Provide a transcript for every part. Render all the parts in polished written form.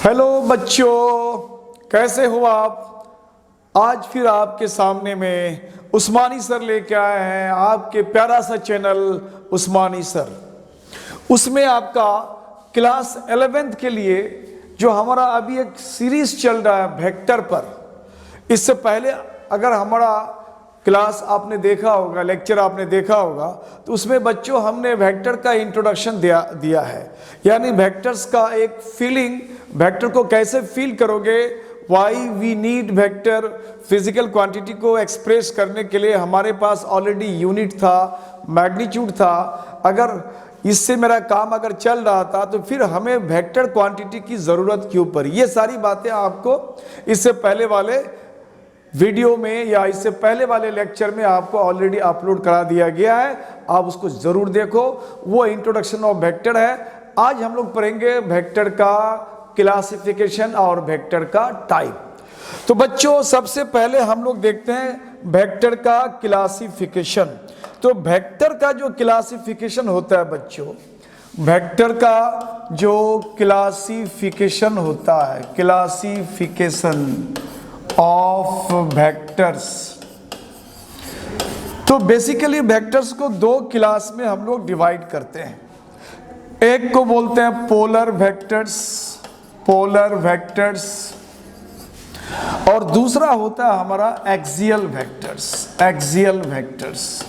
Hello बच्चों, कैसे हो आप। आज फिर आपके सामने में उस्मानी सर लेके आए हैं, आपके प्यारा सा चैनल उस्मानी सर। उसमें आपका क्लास 11th के लिए जो हमारा अभी एक सीरीज चल रहा है वेक्टर पर। इससे पहले अगर हमारा क्लास आपने देखा होगा, लेक्चर आपने देखा होगा, तो उसमें बच्चों हमने वेक्टर का इंट्रोडक्शन दिया है। यानी वेक्टर्स का एक फीलिंग, वेक्टर को कैसे फील करोगे, why we need vector. Physical quantity को एक्सप्रेस करने के लिए हमारे पास ऑलरेडी यूनिट था, मैग्नीट्यूड था। अगर इससे मेरा काम अगर चल रहा था तो फिर हमें वेक्टर क्वांटिटी की ज़रूरत क्यों पड़ी। ये सारी बातें आपको इससे पहले वाले वीडियो में या इससे पहले वाले लेक्चर में आपको ऑलरेडी अपलोड करा दिया गया है, आप उसको जरूर देखो। वो इंट्रोडक्शन ऑफ वेक्टर है। आज हम लोग पढ़ेंगे वेक्टर का क्लासिफिकेशन और वेक्टर का टाइप। तो बच्चों सबसे पहले हम लोग देखते हैं वेक्टर का क्लासिफिकेशन। तो वेक्टर का जो क्लासिफिकेशन होता है बच्चों, वेक्टर का जो क्लासिफिकेशन होता है, क्लासिफिकेशन ऑफ वेक्टर्स, तो बेसिकली वेक्टर्स को दो क्लास में हम लोग डिवाइड करते हैं। एक को बोलते हैं पोलर वेक्टर्स, पोलर वेक्टर्स, और दूसरा होता है हमारा एक्सियल वेक्टर्स, एक्सियल वेक्टर्स।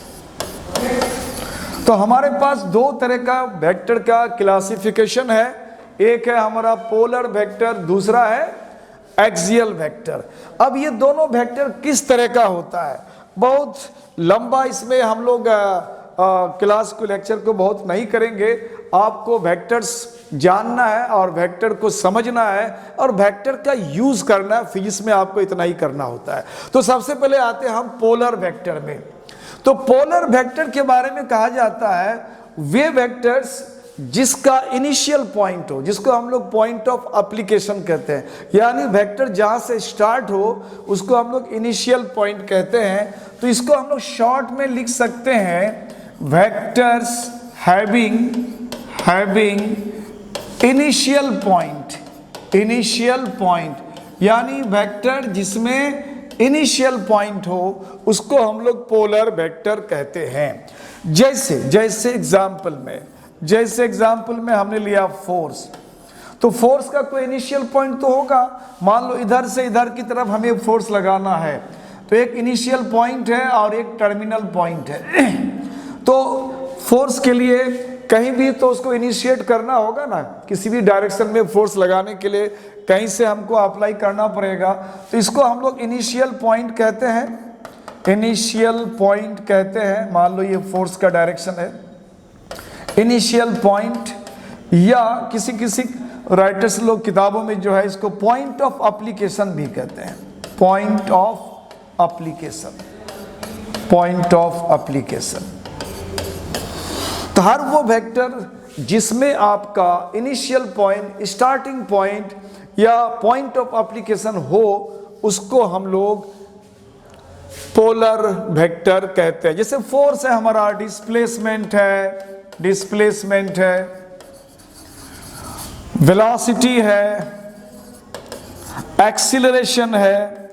तो हमारे पास दो तरह का वेक्टर का क्लासिफिकेशन है। एक है हमारा पोलर वेक्टर, दूसरा है एक्सियल वेक्टर। अब ये दोनों वेक्टर किस तरह का होता है, बहुत लंबा इसमें हम लोग क्लास को, लेक्चर को बहुत नहीं करेंगे। आपको वेक्टर्स जानना है और वेक्टर को समझना है और वेक्टर का यूज करना है। फिजिक्स में आपको इतना ही करना होता है। तो सबसे पहले आते हैं हम पोलर वेक्टर में। तो पोलर वेक्टर के बारे में कहा जाता है वे वेक्टर्स जिसका इनिशियल पॉइंट हो, जिसको हम लोग पॉइंट ऑफ एप्लीकेशन कहते हैं। यानी वेक्टर जहां से स्टार्ट हो उसको हम लोग इनिशियल पॉइंट कहते हैं। तो इसको हम लोग शॉर्ट में लिख सकते हैं vectors having initial point, initial point. यानी वेक्टर जिसमें इनिशियल पॉइंट हो उसको हम लोग पोलर वेक्टर कहते हैं। जैसे एग्जाम्पल में हमने लिया फोर्स। तो फोर्स का कोई इनिशियल पॉइंट तो होगा। मान लो इधर से इधर की तरफ हमें फोर्स लगाना है, तो एक इनिशियल पॉइंट है और एक टर्मिनल पॉइंट है। तो फोर्स के लिए कहीं भी तो उसको इनिशिएट करना होगा ना, किसी भी डायरेक्शन में फोर्स लगाने के लिए कहीं से हमको अप्लाई करना पड़ेगा। तो इसको हम लोग इनिशियल पॉइंट कहते हैं, इनिशियल पॉइंट कहते हैं। मान लो ये फोर्स का डायरेक्शन है, इनिशियल पॉइंट, या किसी राइटर्स लोग किताबों में जो है इसको पॉइंट ऑफ एप्लीकेशन भी कहते हैं, point of application, point of application. तो हर वो वेक्टर जिसमें आपका इनिशियल पॉइंट, स्टार्टिंग पॉइंट या पॉइंट ऑफ एप्लीकेशन हो उसको हम लोग पोलर वेक्टर कहते हैं। जैसे फोर्स है हमारा, डिस्प्लेसमेंट है, वेलोसिटी है, एक्सीलरेशन है,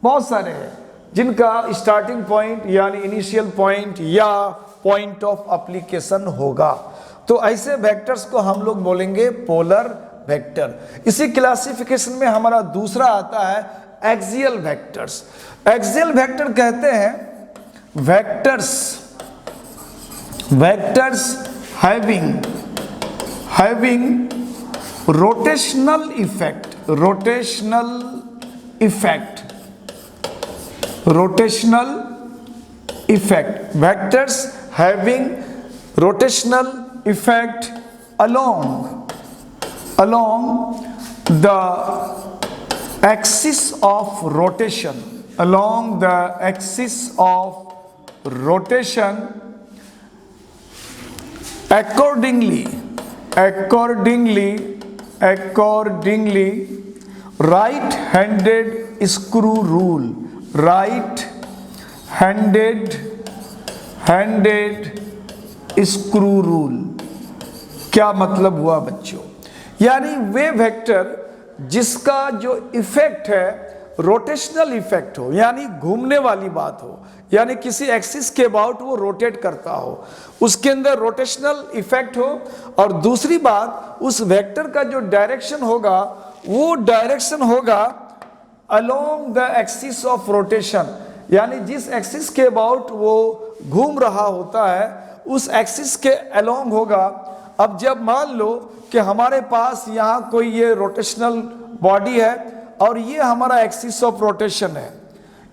बहुत सारे हैं जिनका स्टार्टिंग पॉइंट यानी इनिशियल पॉइंट या पॉइंट ऑफ एप्लीकेशन होगा। तो ऐसे वेक्टर्स को हम लोग बोलेंगे पोलर वेक्टर। इसी क्लासिफिकेशन में हमारा दूसरा आता है एक्सियल वेक्टर्स। एक्सियल वेक्टर कहते हैं vectors having rotational effect, vectors having rotational effect along the axis of rotation, along the axis of rotation. Accordingly, right-handed screw rule, right-handed screw rule. क्या मतलब हुआ बच्चों? यानी वे वेक्टर जिसका जो इफेक्ट है रोटेशनल इफेक्ट हो, यानी घूमने वाली बात हो, यानी किसी एक्सिस के अबाउट वो रोटेट करता हो, उसके अंदर रोटेशनल इफेक्ट हो। और दूसरी बात, उस वेक्टर का जो डायरेक्शन होगा वो डायरेक्शन होगा along the axis of rotation, यानी जिस एक्सिस के अबाउट वो घूम रहा होता है उस एक्सिस के अलोंग होगा। अब जब मान लो कि हमारे पास यहाँ कोई ये रोटेशनल बॉडी है और ये हमारा एक्सिस ऑफ रोटेशन है,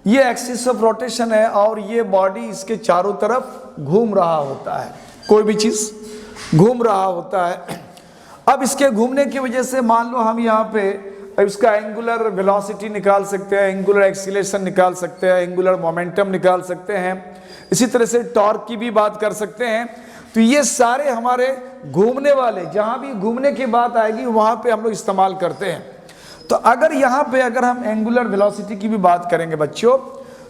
ये एक्सिस ऑफ रोटेशन है और ये बॉडी इसके चारों तरफ घूम रहा होता है, कोई भी चीज घूम रहा होता है। अब इसके घूमने की वजह से मान लो हम यहाँ पे इसका एंगुलर वेलोसिटी निकाल सकते हैं, एंगुलर एक्सीलरेशन निकाल सकते हैं, एंगुलर मोमेंटम निकाल सकते हैं, इसी तरह से टॉर्क की भी बात कर सकते हैं। तो ये सारे हमारे घूमने वाले, जहां भी घूमने की बात आएगी वहां पे हम लोग इस्तेमाल करते हैं। तो अगर यहाँ पे अगर हम एंगुलर वेलोसिटी की भी बात करेंगे बच्चों,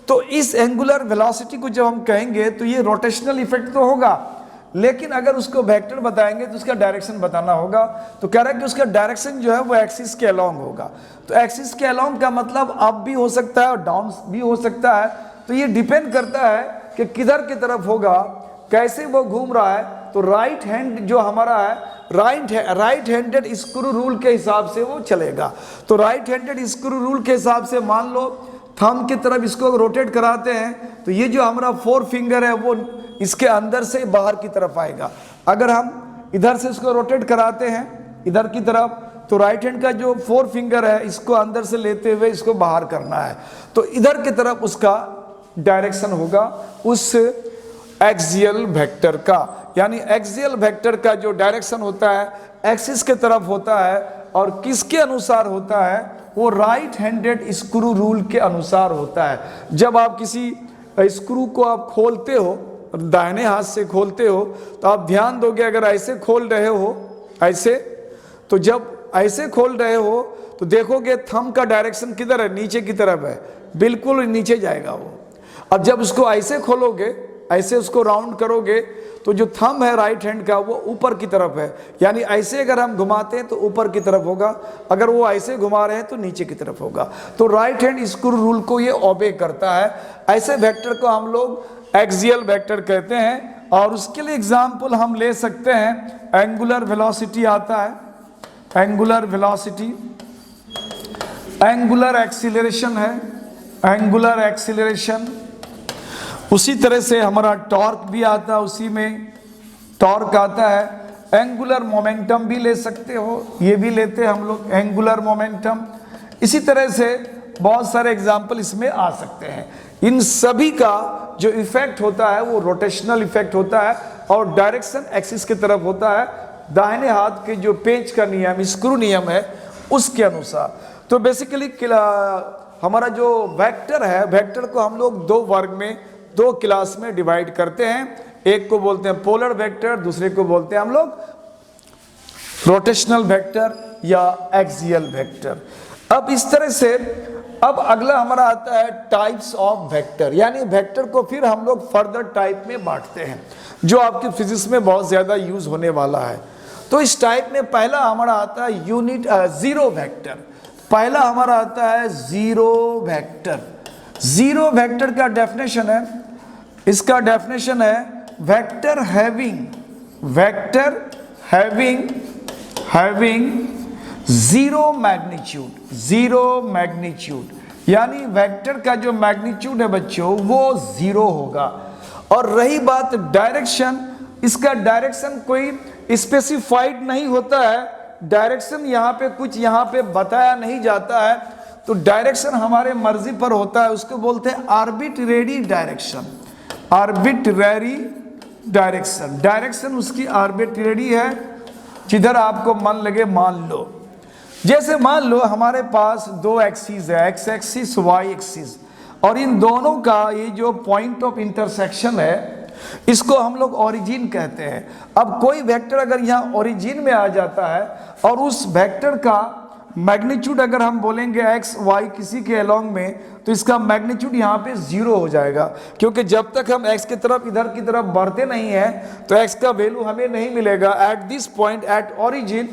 तो इस एंगुलर वेलोसिटी को जब हम कहेंगे तो ये रोटेशनल इफेक्ट तो होगा, लेकिन अगर उसको वेक्टर बताएंगे तो उसका डायरेक्शन बताना होगा। तो कह रहा है कि उसका डायरेक्शन जो है वो एक्सिस के अलोंग होगा। तो एक्सिस के अलोंग का मतलब अप भी हो सकता है और डाउन भी हो सकता है। तो ये डिपेंड करता है कि किधर की तरफ होगा, कैसे वो घूम रहा है। तो राइट हैंड जो हमारा है, राइट हैंडेड स्क्रू रूल के हिसाब से वो चलेगा। तो राइट हैंडेड स्क्रू रूल के हिसाब से मान लो थंब की तरफ इसको रोटेट कराते हैं तो ये जो हमारा 4 फिंगर है वो इसके अंदर से बाहर की तरफ आएगा। अगर हम इधर से इसको रोटेट कराते हैं इधर की तरफ, तो राइट हैंड का जो 4 फिंगर है इसको अंदर से लेते हुए इसको बाहर करना है, तो इधर की तरफ उसका डायरेक्शन होगा उस एक्सियल वेक्टर का। यानी एक्सियल वेक्टर का जो डायरेक्शन होता है एक्सिस के तरफ होता है और किसके अनुसार होता है, वो राइट हैंडेड स्क्रू रूल के अनुसार होता है। जब आप किसी स्क्रू को आप खोलते हो, दाहिने हाथ से खोलते हो, तो आप ध्यान दोगे अगर ऐसे खोल रहे हो ऐसे, तो जब ऐसे खोल रहे हो तो देखोगे थंब का डायरेक्शन किधर है, नीचे की तरफ है, बिल्कुल नीचे जाएगा वो। अब जब उसको ऐसे खोलोगे, ऐसे उसको राउंड करोगे, तो जो थंब है राइट हैंड का वो ऊपर की तरफ है, यानी ऐसे अगर हम घुमाते हैं तो ऊपर की तरफ होगा, अगर वो ऐसे घुमा रहे हैं तो नीचे की तरफ होगा। तो राइट हैंड स्क्रू रूल को ये ओबे करता है। ऐसे वेक्टर को हम लोग एक्सियल वेक्टर कहते हैं। और उसके लिए एग्जाम्पल हम ले सकते हैं, एंगुलर वेलोसिटी आता है, एंगुलर वेलोसिटी, एंगुलर एक्सीलरेशन है, एंगुलर एक्सीलरेशन। उसी तरह से हमारा टॉर्क भी आता है, उसी में टॉर्क आता है। एंगुलर मोमेंटम भी ले सकते हो, ये भी लेते हैं हम लोग एंगुलर मोमेंटम। इसी तरह से बहुत सारे एग्जाम्पल इसमें आ सकते हैं। इन सभी का जो इफेक्ट होता है वो रोटेशनल इफेक्ट होता है और डायरेक्शन एक्सिस की तरफ होता है, दाहिने हाथ के जो पेंच का नियम, स्क्रू नियम है उसके अनुसार। तो बेसिकली हमारा जो वेक्टर है, वेक्टर को हम लोग 2 वर्ग में, 2 क्लास में डिवाइड करते हैं। एक को बोलते हैं पोलर वेक्टर, दूसरे को बोलते हैं हम लोग रोटेशनल वेक्टर या एक्सियल वेक्टर। अब इस तरह से अब अगला हमारा आता है टाइप्स ऑफ वेक्टर, यानी वेक्टर को फिर हम लोग फर्दर टाइप में बांटते हैं जो आपके फिजिक्स में बहुत ज्यादा यूज होने वाला है। तो इस टाइप में पहला हमारा आता है जीरो वेक्टर। पहला हमारा आता है जीरो वेक्टर। जीरो वेक्टर का डेफिनेशन है, इसका डेफिनेशन है वेक्टर हैविंग जीरो मैग्नीट्यूड, यानी वेक्टर का जो मैग्नीट्यूड है बच्चों वो 0 होगा। और रही बात डायरेक्शन, इसका डायरेक्शन कोई स्पेसिफाइड नहीं होता है, डायरेक्शन यहाँ पे कुछ यहाँ पे बताया नहीं जाता है। तो डायरेक्शन हमारे मर्जी पर होता है, उसको बोलते हैं arbitrary direction. Arbitrary direction, direction उसकी आर्बिट्रेरी है, जिधर आपको मन लगे मान लो। जैसे मान लो हमारे पास 2 एक्सिस है, एक्स एक्सिस वाई एक्सिस, और इन दोनों का ये जो पॉइंट ऑफ इंटरसेक्शन है इसको हम लोग ओरिजिन कहते हैं। अब कोई वेक्टर अगर यहाँ ओरिजिन में आ जाता है और उस वेक्टर का मैग्नीट्यूड अगर हम बोलेंगे एक्स वाई किसी के अलोंग में, तो इसका मैग्नीट्यूड यहाँ पे 0 हो जाएगा, क्योंकि जब तक हम एक्स की तरफ इधर की तरफ बढ़ते नहीं है तो एक्स का वैल्यू हमें नहीं मिलेगा at this point at origin.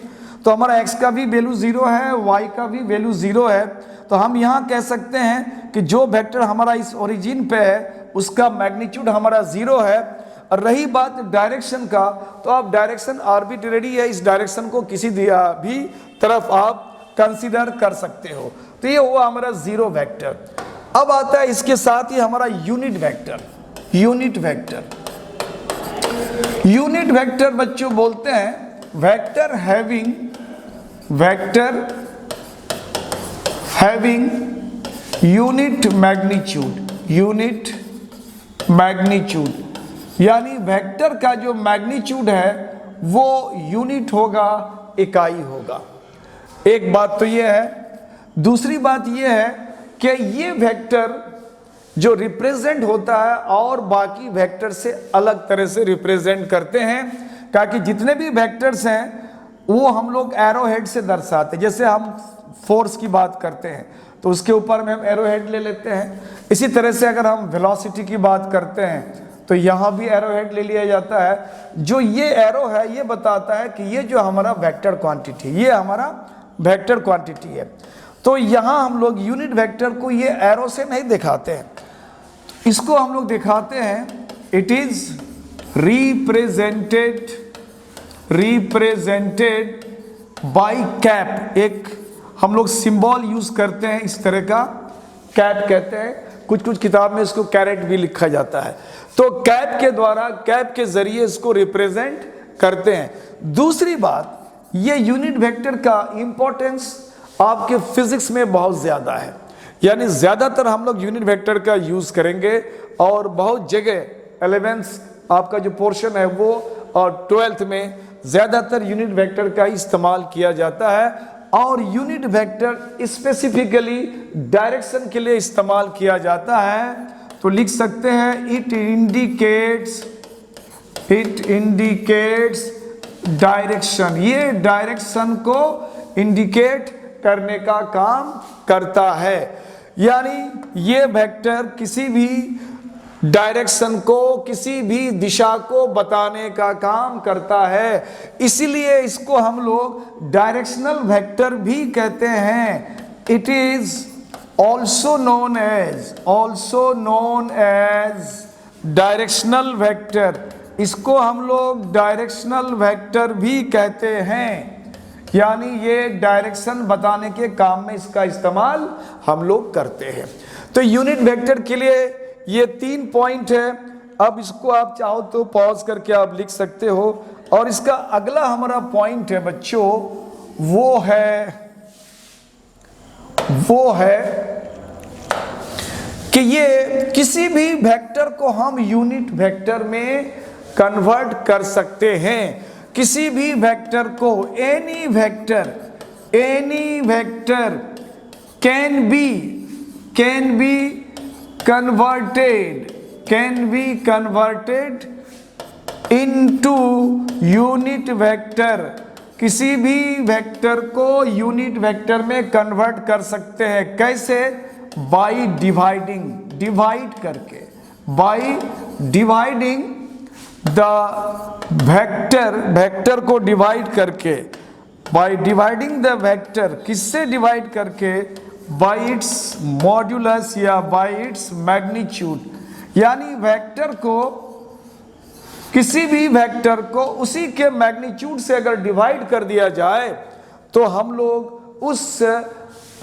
तो हमारा x का भी वैल्यू 0 है, y का भी वैल्यू 0 है। तो हम यहाँ कह सकते हैं कि जो वेक्टर हमारा इस ओरिजिन पे है उसका मैग्नीट्यूड हमारा 0 है। और रही बात डायरेक्शन का, तो आप डायरेक्शन आर्बिट्रेरी है, इस डायरेक्शन को किसी भी तरफ आप कंसीडर कर सकते हो। तो ये हुआ हमारा 0 वेक्टर। अब आता है इसके साथ ही हमारा unit vector. Unit vector, unit vector बच्चों बोलते हैं वेक्टर हैविंग यूनिट मैग्नीट्यूड, यानी वेक्टर का जो मैग्नीट्यूड है वो यूनिट होगा, इकाई होगा। एक बात तो ये है। दूसरी बात ये है कि ये वेक्टर जो रिप्रेजेंट होता है और बाकी वेक्टर से अलग तरह से रिप्रेजेंट करते हैं, ताकि जितने भी वेक्टर्स हैं वो हम लोग एरो हेड से दर्शाते हैं। जैसे हम फोर्स की बात करते हैं तो उसके ऊपर में हम एरो हेड ले लेते हैं। इसी तरह से अगर हम वेलोसिटी की बात करते हैं तो यहाँ भी एरो हेड ले लिया जाता है। जो ये एरो है ये बताता है कि ये जो हमारा वेक्टर क्वांटिटी, ये हमारा वेक्टर क्वांटिटी है। तो यहाँ हम लोग यूनिट वेक्टर को ये एरो से नहीं दिखाते हैं, इसको हम लोग दिखाते हैं it is represented by cap. एक हम लोग सिंबल यूज करते हैं इस तरह का, कैप कहते हैं, कुछ किताब में इसको कैरेट भी लिखा जाता है। तो कैप के द्वारा, कैप के जरिए इसको रिप्रेजेंट करते हैं। दूसरी बात, ये यूनिट वेक्टर का इंपॉर्टेंस आपके फिजिक्स में बहुत ज्यादा है, यानी ज्यादातर हम लोग यूनिट वेक्टर का यूज करेंगे और बहुत जगह 11th आपका जो पोर्शन है वो और 12th में ज्यादातर यूनिट वेक्टर का इस्तेमाल किया जाता है। और यूनिट वेक्टर स्पेसिफिकली डायरेक्शन के लिए इस्तेमाल किया जाता है। तो लिख सकते हैं इट इंडिकेट्स डायरेक्शन, ये डायरेक्शन को इंडिकेट करने का काम करता है। यानी ये वेक्टर किसी भी डायरेक्शन को, किसी भी दिशा को बताने का काम करता है, इसीलिए इसको हम लोग डायरेक्शनल वेक्टर भी कहते हैं। It is also known as directional vector, इसको हम लोग डायरेक्शनल वेक्टर भी कहते हैं। यानी ये डायरेक्शन बताने के काम में इसका इस्तेमाल हम लोग करते हैं। तो यूनिट वेक्टर के लिए ये 3 पॉइंट है। अब इसको आप चाहो तो पॉज करके आप लिख सकते हो। और इसका अगला हमारा पॉइंट है बच्चों, वो है कि ये किसी भी वेक्टर को हम यूनिट वेक्टर में कन्वर्ट कर सकते हैं। किसी भी वेक्टर को, any vector can be converted into unit vector. किसी भी वेक्टर को यूनिट वेक्टर में कन्वर्ट कर सकते हैं। कैसे? बाय डिवाइड करके, बाय डिवाइडिंग द वेक्टर को डिवाइड करके, बाय डिवाइडिंग द वेक्टर, किससे डिवाइड करके? बाय इट्स मॉड्यूलस या बाय इट्स मैग्नीट्यूड। यानी वेक्टर को, किसी भी वेक्टर को उसी के मैग्नीट्यूड से अगर डिवाइड कर दिया जाए तो हम लोग उस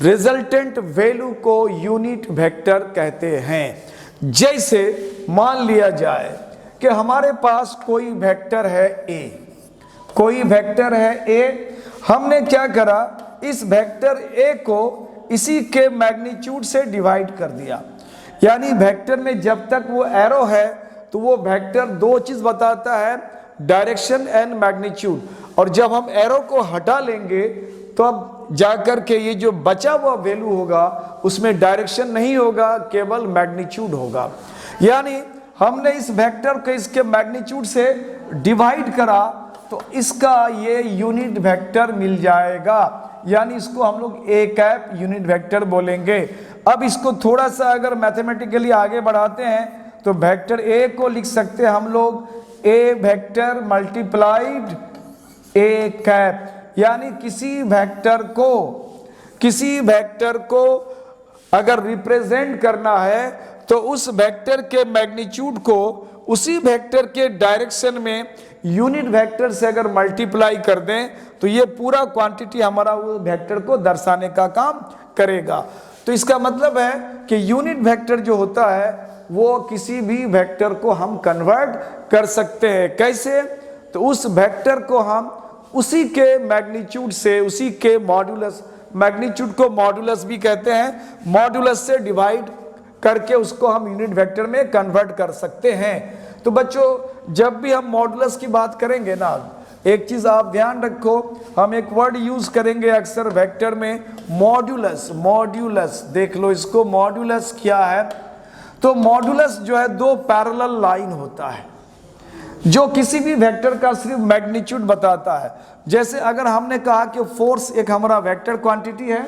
रिजल्टेंट वैल्यू को यूनिट वेक्टर कहते हैं। जैसे मान लिया जाए कि हमारे पास कोई वेक्टर है ए, हमने क्या करा, इस वेक्टर ए को इसी के मैग्नीट्यूड से डिवाइड कर दिया। यानी वेक्टर में जब तक वो एरो है तो वो वेक्टर 2 चीज बताता है, डायरेक्शन एंड मैग्नीट्यूड। और जब हम एरो को हटा लेंगे तो अब जाकर के ये जो बचा हुआ वैल्यू होगा उसमें डायरेक्शन नहीं होगा, केवल मैग्नीट्यूड होगा। यानी हमने इस वेक्टर को इसके मैग्नीट्यूड से डिवाइड करा तो इसका ये यूनिट वेक्टर मिल जाएगा। यानी इसको हम लोग ए कैप यूनिट वेक्टर बोलेंगे। अब इसको थोड़ा सा अगर मैथमेटिकली आगे बढ़ाते हैं तो वेक्टर ए को लिख सकते हैं हम लोग ए वेक्टर मल्टीप्लाइड ए कैप। यानी किसी वेक्टर को अगर रिप्रेजेंट करना है तो उस वेक्टर के मैग्नीट्यूड को उसी वेक्टर के डायरेक्शन में यूनिट वेक्टर से अगर मल्टीप्लाई कर दें तो ये पूरा क्वांटिटी हमारा वो वेक्टर को दर्शाने का काम करेगा। तो इसका मतलब है कि यूनिट वेक्टर जो होता है वो किसी भी वेक्टर को हम कन्वर्ट कर सकते हैं। कैसे? तो उस वेक्टर को हम उसी के मैग्नीट्यूड से, उसी के मॉड्यूलस, मैग्नीट्यूड को मॉड्यूलस भी कहते हैं, मॉड्यूलस से डिवाइड करके उसको हम यूनिट वेक्टर में कन्वर्ट कर सकते हैं। तो बच्चों जब भी हम मॉड्यूलस की बात करेंगे ना, एक चीज आप ध्यान रखो, हम एक वर्ड यूज करेंगे अक्सर वेक्टर में, मॉड्यूलस। मॉड्यूलस देख लो इसको, मॉड्यूलस क्या है? तो मॉड्यूलस जो है दो पैरेलल लाइन होता है जो किसी भी वेक्टर का सिर्फ मैग्नीट्यूड बताता है। जैसे अगर हमने कहा कि फोर्स एक हमारा वेक्टर क्वांटिटी है,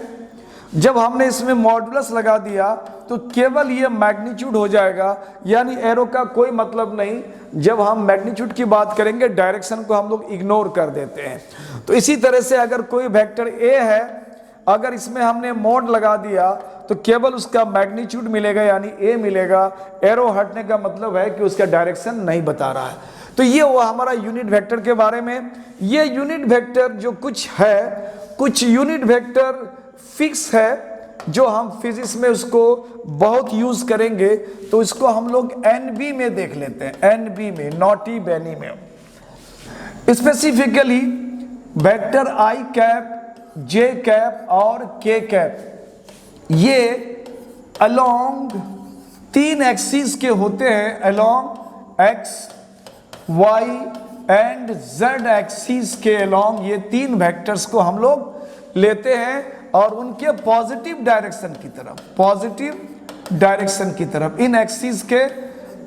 जब हमने इसमें मॉड्यूलस लगा दिया तो केवल ये मैग्नीट्यूड हो जाएगा, यानी एरो का कोई मतलब नहीं। जब हम मैग्नीट्यूड की बात करेंगे डायरेक्शन को हम लोग इग्नोर कर देते हैं। तो इसी तरह से अगर कोई वेक्टर ए है, अगर इसमें हमने मॉड लगा दिया तो केवल उसका मैग्नीट्यूड मिलेगा, यानी ए मिलेगा। एरो हटने का मतलब है कि उसका डायरेक्शन नहीं बता रहा है। तो ये वो हमारा यूनिट वेक्टर के बारे में। ये यूनिट वेक्टर जो कुछ है, कुछ यूनिट वेक्टर फिक्स है जो हम फिजिक्स में उसको बहुत यूज करेंगे। तो इसको हम लोग एनबी में देख लेते हैं, एनबी में, नॉटी बैनी में। स्पेसिफिकली वेक्टर आई कैप, जे कैप और के कैप, ये अलोंग तीन एक्सिस के होते हैं, along X, Y and Z axis के अलोंग ये तीन वेक्टर्स को हम लोग लेते हैं और उनके पॉजिटिव डायरेक्शन की तरफ, पॉजिटिव डायरेक्शन की तरफ, इन एक्सिस के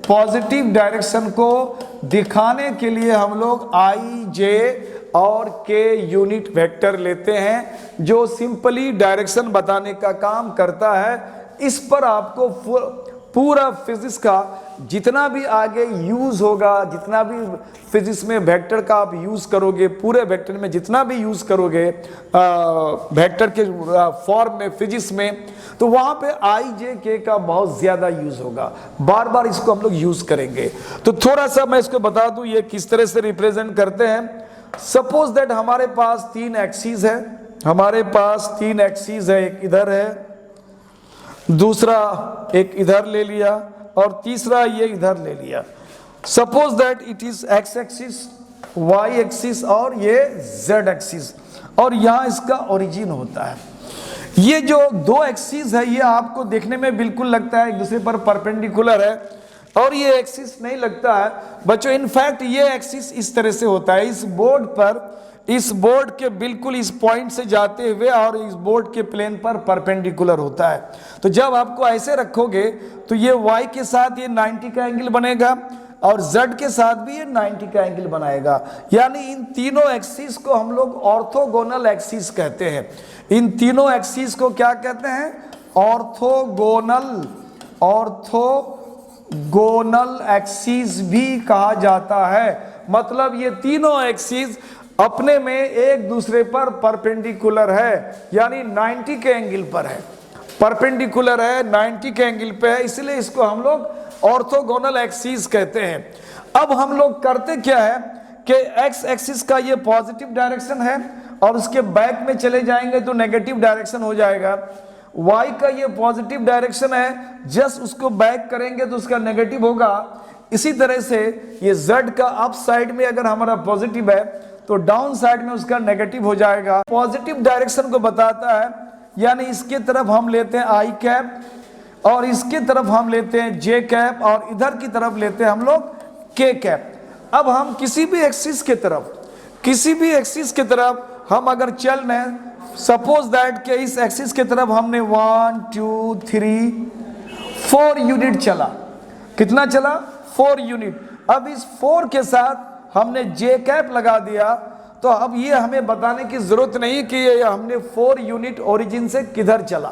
पॉजिटिव डायरेक्शन को दिखाने के लिए हम लोग आई, जे और के यूनिट वेक्टर लेते हैं जो सिंपली डायरेक्शन बताने का काम करता है। इस पर आपको पूरा फिजिक्स का जितना भी आगे यूज होगा, जितना भी फिजिक्स में वेक्टर का आप यूज करोगे, पूरे वेक्टर में जितना भी यूज करोगे वेक्टर के फॉर्म में फिजिक्स में, तो वहां पे आई, जे, के का बहुत ज्यादा यूज होगा। बार बार इसको हम लोग यूज करेंगे। तो थोड़ा सा मैं इसको बता दूं ये किस तरह से रिप्रेजेंट करते हैं। सपोज दैट हमारे पास तीन एक्सिस है, हमारे पास तीन एक्सिस है, एक इधर है, दूसरा एक इधर ले लिया और तीसरा ये इधर ले लिया। Suppose that it is X axis, Y axis और ये जेड एक्सिस, और यहां इसका ओरिजिन होता है। ये जो दो एक्सिस है ये आपको देखने में बिल्कुल लगता है एक दूसरे पर परपेंडिकुलर है, और ये एक्सिस नहीं लगता है बच्चों। इनफैक्ट ये एक्सिस इस तरह से होता है, इस बोर्ड पर, इस बोर्ड के बिल्कुल इस पॉइंट से जाते हुए और इस बोर्ड के प्लेन पर परपेंडिकुलर होता है। तो जब आपको ऐसे रखोगे तो ये y के साथ ये 90 का एंगल बनेगा और z के साथ भी ये 90 का एंगल बनाएगा। यानी इन तीनों एक्सिस को हम लोग ऑर्थोगोनल एक्सिस कहते हैं। इन तीनों एक्सिस को क्या कहते हैं? ऑर्थोगोनल, ऑर्थोगोनल एक्सिस भी कहा जाता है। मतलब ये तीनों एक्सिस अपने में एक दूसरे पर परपेंडिकुलर है, यानी 90 के एंगल पर है, परपेंडिकुलर है, 90 के एंगल पे है, इसलिए इसको हम लोग ऑर्थोगोनल एक्सिस कहते हैं। अब हम लोग करते क्या है कि एक्स एक्सिस का ये पॉजिटिव डायरेक्शन है और उसके बैक में चले जाएंगे तो नेगेटिव डायरेक्शन हो जाएगा। वाई का ये पॉजिटिव डायरेक्शन है, जस्ट उसको बैक करेंगे तो उसका नेगेटिव होगा। इसी तरह से ये जेड का अप साइड में अगर हमारा पॉजिटिव है तो डाउन साइड में उसका नेगेटिव हो जाएगा। पॉजिटिव डायरेक्शन को बताता है, यानी इसके तरफ हम लेते हैं आई कैप और इसके तरफ हम लेते हैं जे कैप और इधर की तरफ लेते हैं हम लोग के कैप। अब हम किसी भी एक्सिस के तरफ, किसी भी एक्सिस के तरफ हम अगर चल रहे हैं, सपोज दैट के इस एक्सिस के तरफ हमने 1 2 3 4 यूनिट चला। कितना चला? 4 यूनिट। अब इस 4 के साथ हमने जे कैप लगा दिया, तो अब ये हमें बताने की जरूरत नहीं कि ये हमने 4 यूनिट ओरिजिन से किधर चला।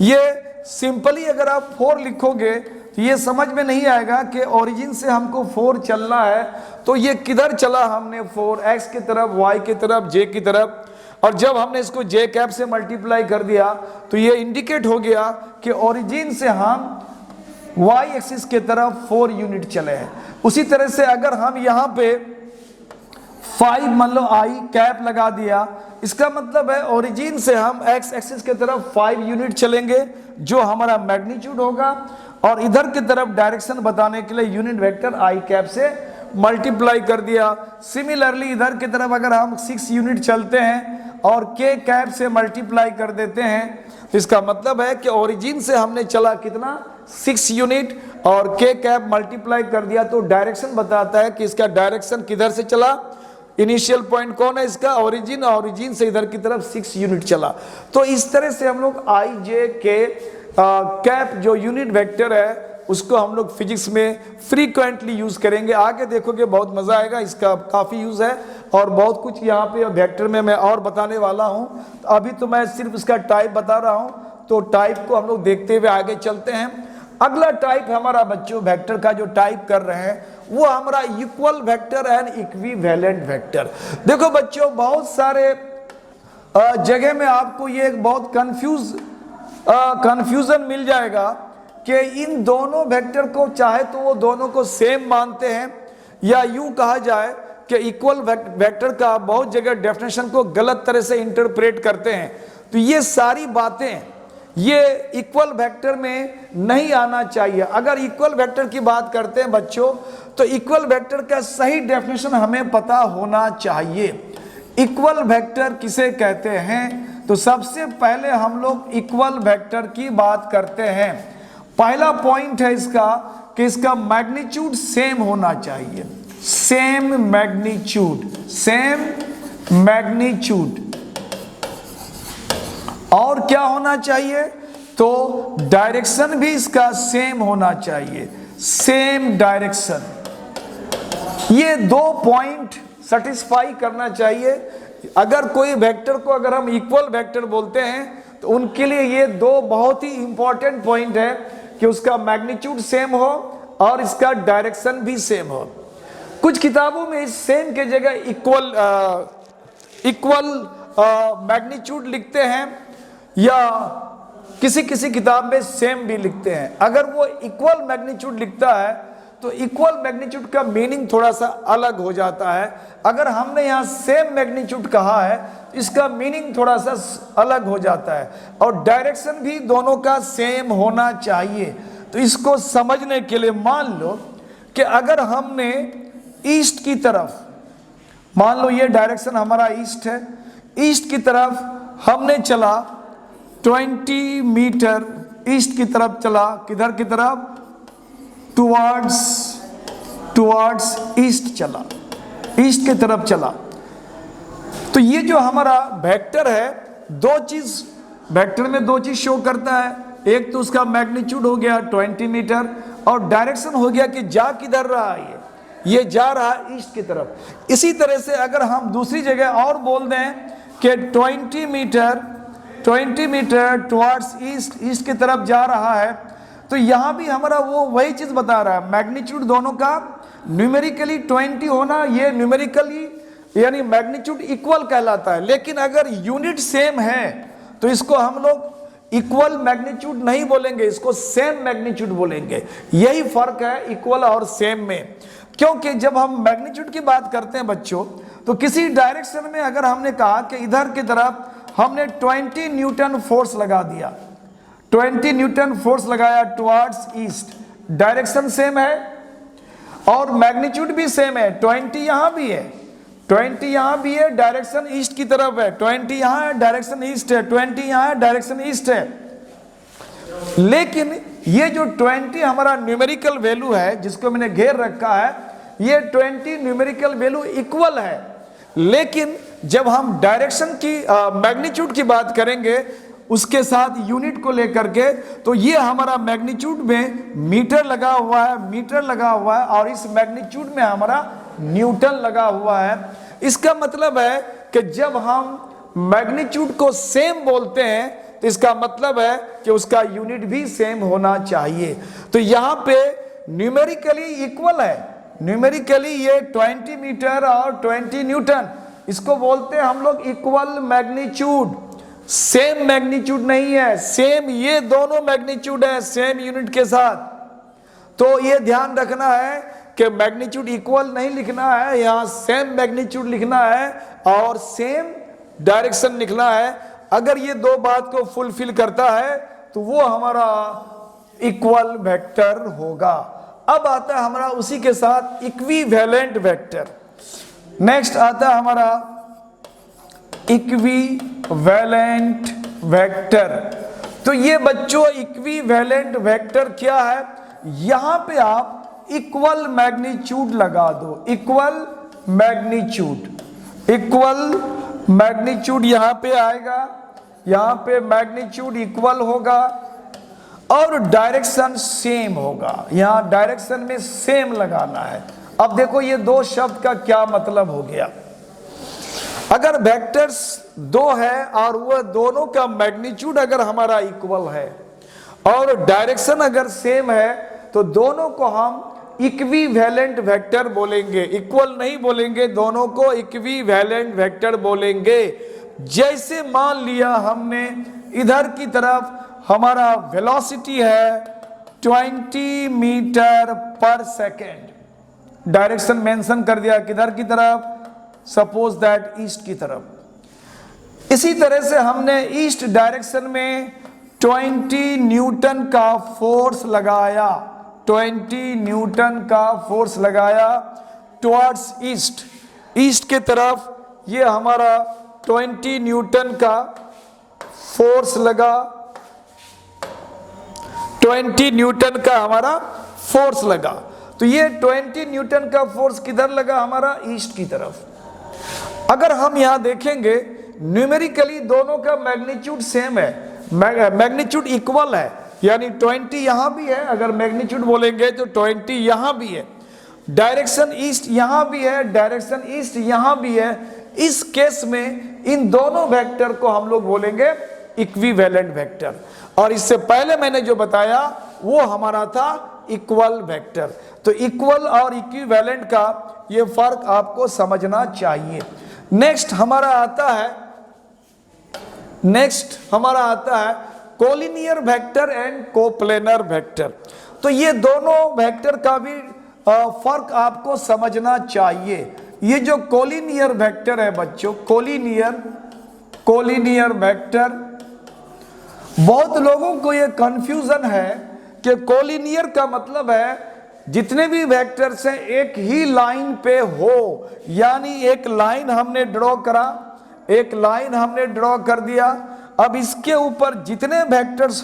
ये सिंपली अगर आप 4 लिखोगे तो ये समझ में नहीं आएगा कि ओरिजिन से हमको 4 चलना है तो ये किधर चला, हमने 4 x की तरफ, y की तरफ, j की तरफ, और जब हमने इसको j कैप से मल्टीप्लाई कर दिया तो ये इंडिकेट हो गया कि ओरिजिन से हम y एक्सिस की तरफ 4 यूनिट चले हैं। उसी तरह से अगर हम यहाँ पे 5 मान लो i कैप लगा दिया, इसका मतलब है ओरिजिन से हम x एक्सिस की तरफ 5 यूनिट चलेंगे जो हमारा मैग्नीट्यूड होगा, और इधर की तरफ डायरेक्शन बताने के लिए यूनिट वेक्टर i कैप से मल्टीप्लाई कर दिया। सिमिलरली इधर की तरफ अगर हम 6 यूनिट चलते हैं और k कैप से मल्टीप्लाई कर देते हैं तो इसका मतलब है कि ओरिजिन से हमने चला कितना, 6 यूनिट, और k कैप मल्टीप्लाई कर दिया तो डायरेक्शन बताता है कि इसका डायरेक्शन किधर से चला, इनिशियल पॉइंट कौन है इसका, ओरिजिन, ओरिजिन से इधर की तरफ 6 यूनिट चला। तो इस तरह से हम लोग i j k कैप जो यूनिट वेक्टर है उसको हम लोग फिजिक्स में फ्रीक्वेंटली यूज करेंगे। आगे देखोगे बहुत मजा आएगा, इसका काफी यूज है और बहुत कुछ यहाँ पे वेक्टर में मैं और बताने वाला हूँ। अभी तो मैं सिर्फ इसका टाइप बता रहा हूँ, तो टाइप को हम लोग देखते हुए आगे चलते हैं। अगला टाइप हमारा बच्चों वेक्टर का जो टाइप कर रहे हैं वो हमारा equal vector and equivalent vector. देखो बच्चों बहुत सारे जगह में आपको ये एक बहुत कंफ्यूजन मिल जाएगा कि इन दोनों वेक्टर को चाहे तो वो दोनों को सेम मानते हैं, या यूं कहा जाए कि इक्वल वेक्टर का बहुत जगह डेफिनेशन को गलत तरह से इंटरप्रेट करते हैं। तो ये सारी बातें ये इक्वल वेक्टर में नहीं आना चाहिए। अगर इक्वल वेक्टर की बात करते हैं बच्चों तो इक्वल वेक्टर का सही डेफिनेशन हमें पता होना चाहिए। इक्वल वेक्टर किसे कहते हैं, तो सबसे पहले हम लोग इक्वल वेक्टर की बात करते हैं। पहला पॉइंट है इसका कि इसका मैग्नीट्यूड सेम होना चाहिए, सेम मैग्नीट्यूड, सेम मैग्नीट्यूड। और क्या होना चाहिए, तो डायरेक्शन भी इसका सेम होना चाहिए, सेम डायरेक्शन। ये 2 पॉइंट सेटिस्फाई करना चाहिए। अगर कोई वेक्टर को अगर हम इक्वल वेक्टर बोलते हैं तो उनके लिए ये 2 बहुत ही इंपॉर्टेंट पॉइंट है कि उसका मैग्नीट्यूड सेम हो और इसका डायरेक्शन भी सेम हो। कुछ किताबों में इस सेम के जगह इक्वल मैग्नीट्यूड लिखते हैं, या किसी किसी किताब में सेम भी लिखते हैं। अगर वो इक्वल मैग्नीट्यूड लिखता है तो इक्वल मैग्नीट्यूड का मीनिंग थोड़ा सा अलग हो जाता है। अगर हमने यहाँ सेम मैग्नीट्यूड कहा है इसका मीनिंग थोड़ा सा अलग हो जाता है, और डायरेक्शन भी दोनों का सेम होना चाहिए। तो इसको समझने के लिए मान लो कि अगर हमने ईस्ट की तरफ, मान लो ये डायरेक्शन हमारा ईस्ट है, ईस्ट की तरफ हमने चला 20 मीटर ईस्ट की तरफ चला, किधर की तरफ, टुवर्ड्स ईस्ट चला, ईस्ट की तरफ चला। तो ये जो हमारा वेक्टर है 2 चीज, वेक्टर में 2 चीज शो करता है। एक तो उसका मैग्नीट्यूड हो गया 20 मीटर, और डायरेक्शन हो गया कि जा किधर रहा है, ये जा रहा है ईस्ट की तरफ। इसी तरह से अगर हम दूसरी जगह और बोल दें कि 20 मीटर टुवर्ड्स ईस्ट, ईस्ट की तरफ जा रहा है, तो यहां भी हमारा वो वही चीज बता रहा है। मैग्नीट्यूड दोनों का न्यूमेरिकली 20 होना, ये न्यूमेरिकली यानी मैग्नीट्यूड इक्वल कहलाता है। लेकिन अगर यूनिट सेम है तो इसको हम लोग इक्वल मैग्नीट्यूड नहीं बोलेंगे, इसको सेम मैग्नीट्यूड बोलेंगे। यही फर्क है इक्वल और सेम में। क्योंकि जब हम मैग्नीट्यूड की बात करते हैं बच्चों तो किसी डायरेक्शन में अगर हमने कहा कि इधर की तरफ हमने 20 न्यूटन फोर्स लगा दिया, 20 न्यूटन फोर्स लगाया टुवर्ड्स ईस्ट, डायरेक्शन सेम है और मैग्नीट्यूड भी सेम है। 20 यहां भी है, 20 यहां भी है, डायरेक्शन ईस्ट की तरफ है, 20 यहां है, डायरेक्शन ईस्ट है, 20 यहां है, डायरेक्शन ईस्ट है। लेकिन ये जो 20 हमारा न्यूमेरिकल वैल्यू है जिसको मैंने घेर रखा है, ये 20 न्यूमेरिकल वैल्यू इक्वल है। लेकिन जब हम डायरेक्शन की मैग्नीट्यूड की बात करेंगे उसके साथ यूनिट को लेकर के, तो ये हमारा मैग्नीट्यूड में मीटर लगा हुआ है, मीटर लगा हुआ है, और इस मैग्नीट्यूड में हमारा न्यूटन लगा हुआ है। इसका मतलब है कि जब हम मैग्नीट्यूड को सेम बोलते हैं तो इसका मतलब है कि उसका यूनिट भी सेम होना चाहिए। तो यहां पे न्यूमेरिकली इक्वल है, न्यूमेरिकली ये 20 मीटर और 20 न्यूटन, इसको बोलते हैं हम लोग इक्वल मैग्नीट्यूड। सेम मैग्नीट्यूड नहीं है, सेम ये दोनों मैग्नीट्यूड है सेम यूनिट के साथ। तो ये ध्यान रखना है कि मैग्नीट्यूड इक्वल नहीं लिखना है, यहां सेम मैग्नीट्यूड लिखना है और सेम डायरेक्शन लिखना है। अगर ये दो बात को फुलफिल करता है तो वो हमारा इक्वल वेक्टर होगा। अब आता है हमारा उसी के साथ इक्विवेलेंट वेक्टर। नेक्स्ट आता है हमारा इक्विवेलेंट वेक्टर। तो ये बच्चों इक्विवेलेंट वेक्टर क्या है, यहां पे आप इक्वल मैग्नीट्यूड लगा दो, इक्वल मैग्नीट्यूड, इक्वल मैग्नीट्यूड यहां पे आएगा, यहां पे मैग्नीट्यूड इक्वल होगा और डायरेक्शन सेम होगा, यहां डायरेक्शन में सेम लगाना है। अब देखो ये दो शब्द का क्या मतलब हो गया। अगर वेक्टर्स दो है और वह दोनों का मैग्नीट्यूड अगर हमारा इक्वल है और डायरेक्शन अगर सेम है तो दोनों को हम इक्विवेलेंट वेक्टर बोलेंगे, इक्वल नहीं बोलेंगे, दोनों को इक्विवेलेंट वेक्टर बोलेंगे। जैसे मान लिया हमने इधर की तरफ हमारा वेलोसिटी है 20 मीटर पर सेकेंड, डायरेक्शन मेंशन कर दिया किधर की तरफ, सपोज दैट ईस्ट की तरफ। इसी तरह से हमने ईस्ट डायरेक्शन में 20 न्यूटन का फोर्स लगाया, 20 न्यूटन का फोर्स लगाया टुवर्ड्स ईस्ट, ईस्ट के तरफ ये हमारा 20 न्यूटन का फोर्स लगा, 20 न्यूटन का हमारा फोर्स लगा। तो ये 20 न्यूटन का फोर्स किधर लगा, हमारा ईस्ट की तरफ। अगर हम यहां देखेंगे न्यूमेरिकली दोनों का मैग्नीट्यूड सेम है, मैग्नीट्यूड इक्वल है, यानी 20 यहां भी है, अगर मैग्नीट्यूड बोलेंगे तो 20 यहां भी है, डायरेक्शन ईस्ट यहां भी है, डायरेक्शन ईस्ट यहां भी है। इस केस में इन दोनों वेक्टर को हम लोग बोलेंगे इक्विवेलेंट वेक्टर। और इससे पहले मैंने जो बताया वो हमारा था इक्वल वेक्टर। तो इक्वल और इक्विवेलेंट का ये फर्क आपको समझना चाहिए। नेक्स्ट हमारा आता है collinear vector and coplanar vector. तो ये दोनों वेक्टर का भी फर्क आपको समझना चाहिए। ये जो कोलिनियर वेक्टर है बच्चों, कोलिनियर वेक्टर, बहुत लोगों को ये कंफ्यूजन है कि कोलिनियर का मतलब है जितने भी वेक्टर्स हैं एक ही लाइन पे हो, यानी एक लाइन हमने ड्रॉ करा, एक लाइन हमने ड्रॉ कर दिया, अब इसके ऊपर जितने वेक्टर्स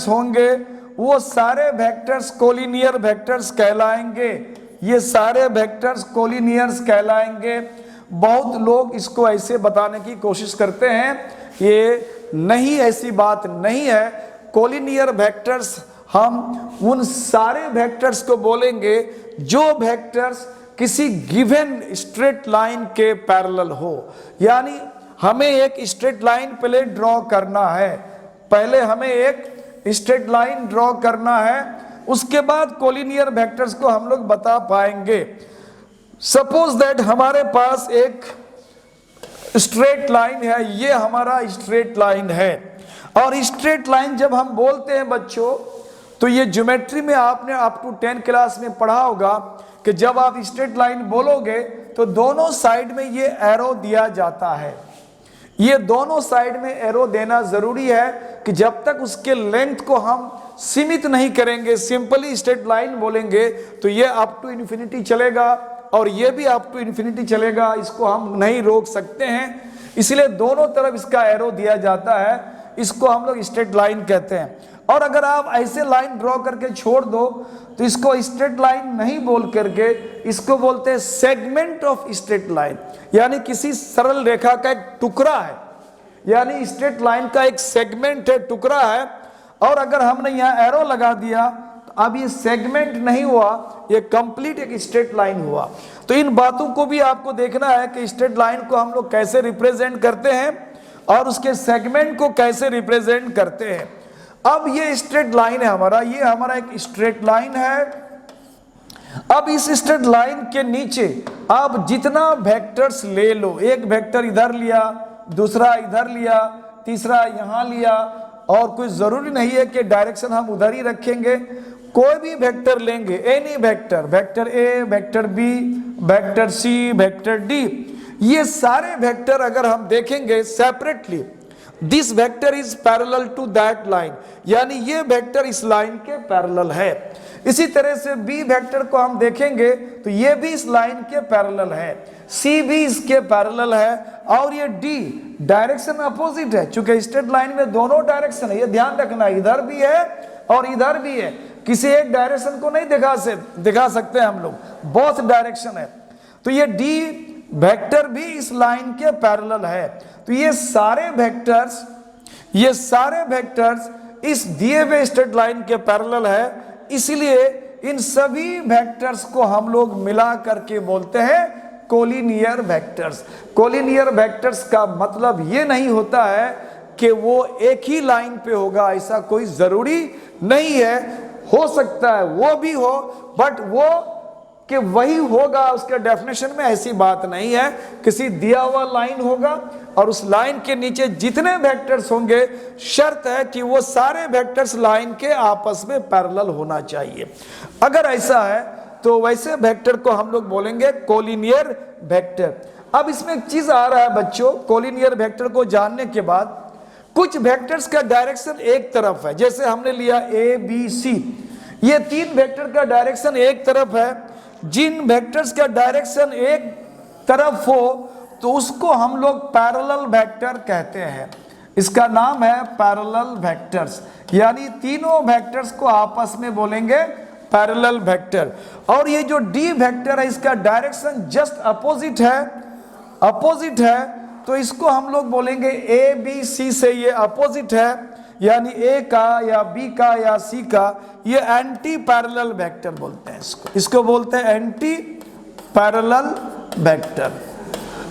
होंगे वो सारे वेक्टर्स कोलिनियर वेक्टर्स कहलाएंगे, ये सारे वेक्टर्स कोलिनियर्स कहलाएंगे। बहुत लोग इसको ऐसे बताने की कोशिश करते हैं, ये नहीं, ऐसी बात नहीं है। कोलिनियर वेक्टर्स हम उन सारे वेक्टर्स को बोलेंगे जो वेक्टर्स किसी गिवन स्ट्रेट लाइन के पैरेलल हो, यानी हमें एक स्ट्रेट लाइन पहले ड्रॉ करना है, पहले हमें एक स्ट्रेट लाइन ड्रॉ करना है, उसके बाद कोलिनियर वेक्टर्स को हम लोग बता पाएंगे। सपोज दैट हमारे पास एक स्ट्रेट लाइन है, ये हमारा स्ट्रेट लाइन है, और स्ट्रेट लाइन जब हम बोलते हैं बच्चों तो ये ज्योमेट्री में आपने अप टू 10 क्लास में पढ़ा होगा कि जब आप स्ट्रेट लाइन बोलोगे तो दोनों साइड में ये एरो दिया जाता है। ये दोनों साइड में एरो देना जरूरी है कि जब तक उसके लेंथ को हम सीमित नहीं करेंगे, सिंपली स्ट्रेट लाइन बोलेंगे तो ये अप टू इन्फिनिटी चलेगा और ये भी अप टू इन्फिनिटी चलेगा, इसको हम नहीं रोक सकते हैं, इसलिए दोनों तरफ इसका एरो दिया जाता है, इसको हम लोग स्ट्रेट लाइन कहते हैं। और अगर आप ऐसे लाइन ड्रॉ करके छोड़ दो तो इसको स्ट्रेट लाइन नहीं बोल करके इसको बोलते हैं सेगमेंट ऑफ स्ट्रेट लाइन, यानी किसी सरल रेखा का एक टुकड़ा है, यानी स्ट्रेट लाइन का एक सेगमेंट है, टुकड़ा है। और अगर हमने यहाँ एरो लगा दिया तो अब ये सेगमेंट नहीं हुआ, ये कंप्लीट एक स्ट्रेट लाइन हुआ। तो इन बातों को भी आपको देखना है कि स्ट्रेट लाइन को हम लोग कैसे रिप्रेजेंट करते हैं। और उसके सेगमेंट को कैसे रिप्रेजेंट करते हैं। अब ये स्ट्रेट लाइन है हमारा, ये हमारा एक स्ट्रेट लाइन है। अब इस स्ट्रेट लाइन के नीचे आप जितना वेक्टर्स ले लो, एक वेक्टर इधर लिया, दूसरा इधर लिया, तीसरा यहां लिया, और कोई जरूरी नहीं है कि डायरेक्शन हम उधर ही रखेंगे। कोई भी वेक्टर लेंगे, any vector, vector A, vector B, vector C, vector D, ये सारे वेक्टर अगर हम देखेंगे separately, this vector is parallel to that line, यानी ये वेक्टर इस लाइन के पैरेलल है। इसी तरह से बी वेक्टर को हम देखेंगे तो ये भी इस लाइन के पैरेलल है, सी भी इसके पैरेलल है, और ये डी डायरेक्शन अपोजिट है। चूंकि स्ट्रेट लाइन में दोनों डायरेक्शन है, ये ध्यान रखना, इधर भी है और इधर भी है, किसी एक डायरेक्शन को नहीं दिखा सकते हम लोग, बोथ डायरेक्शन है। तो ये डी वेक्टर भी इस लाइन के पैरेलल है। तो ये सारे वेक्टर्स इस दिए हुए स्ट्रेट लाइन के पैरेलल है, इसलिए इन सभी वेक्टर्स को हम लोग मिला करके बोलते हैं कोलिनियर वेक्टर्स। कोलिनियर वेक्टर्स का मतलब ये नहीं होता है कि वो एक ही लाइन पे होगा, ऐसा कोई जरूरी नहीं है। हो सकता है वो भी हो, बट वो कि वही होगा उसके डेफिनेशन में ऐसी बात नहीं है। किसी दिया हुआ लाइन होगा और उस लाइन के नीचे जितने वेक्टर्स होंगे, शर्त है कि वो सारे वेक्टर्स लाइन के आपस में पैरेलल होना चाहिए। अगर ऐसा है तो वैसे वेक्टर को हम लोग बोलेंगे कोलिनियर वेक्टर। अब इसमें एक चीज आ रहा है बच्चों, कोलिनियर वेक्टर को जानने के बाद कुछ वेक्टर्स का डायरेक्शन एक तरफ है, जैसे हमने लिया ए बी सी, ये तीन वेक्टर का डायरेक्शन एक तरफ है। जिन वेक्टर्स का डायरेक्शन एक तरफ हो तो उसको हम लोग पैरेलल वेक्टर कहते हैं, इसका नाम है पैरेलल वेक्टर्स, यानी तीनों वेक्टर्स को आपस में बोलेंगे पैरेलल वेक्टर। और ये जो डी वेक्टर है इसका डायरेक्शन जस्ट अपोजिट है, तो इसको हम लोग बोलेंगे ए बी सी से ये अपोजिट है, यानी ए का या बी का या सी का, ये एंटी पैरेलल वेक्टर बोलते हैं इसको बोलते हैं एंटी पैरेलल वेक्टर।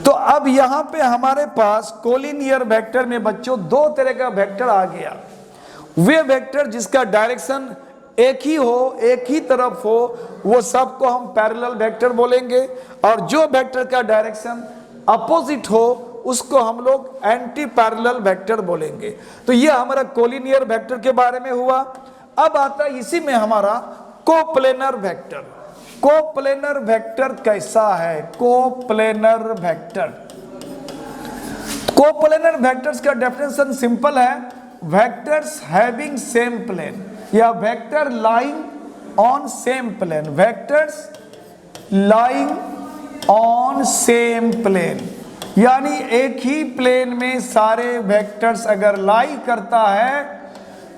तो अब यहां पे हमारे पास कोलिनियर वेक्टर में बच्चों दो तरह का वेक्टर आ गया। वे वेक्टर जिसका डायरेक्शन एक ही हो, एक ही तरफ हो, वो सबको हम पैरेलल वेक्टर बोलेंगे, और जो वेक्टर का डायरेक्शन अपोजिट हो उसको हम लोग एंटी पैरेलल वेक्टर बोलेंगे। तो ये हमारा कोलिनियर वेक्टर के बारे में हुआ। अब आता है इसी में हमारा कोप्लेनर वेक्टर। कोप्लेनर वेक्टर कैसा है? कोप्लेनर वेक्टर्स का डेफिनेशन सिंपल है, वेक्टर्स हैविंग सेम प्लेन या vector lying on same plane, vectors lying on same plane, यानी एक ही प्लेन में सारे वेक्टर्स अगर लाई करता है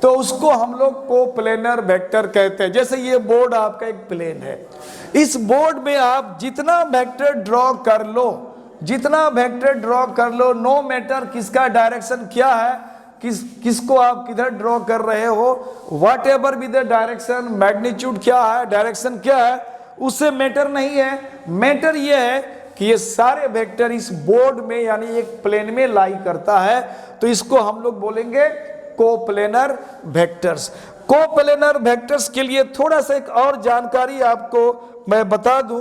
तो उसको हम लोग कोप्लेनर वेक्टर कहते हैं। जैसे ये बोर्ड आपका एक प्लेन है, इस बोर्ड में आप जितना वेक्टर ड्रॉ कर लो, नो मैटर किसका डायरेक्शन क्या है, किसको आप किधर ड्रॉ कर रहे हो, what ever be the direction, magnitude क्या है, डायरेक्शन क्या है, उससे मैटर नहीं है। मैटर ये है कि ये सारे वेक्टर इस बोर्ड में यानी एक प्लेन में लाई करता है, तो इसको हम लोग बोलेंगे कोप्लेनर वेक्टर्स। कोप्लेनर वेक्टर्स के लिए थोड़ा सा एक और जानकारी आपको मैं बता दूं।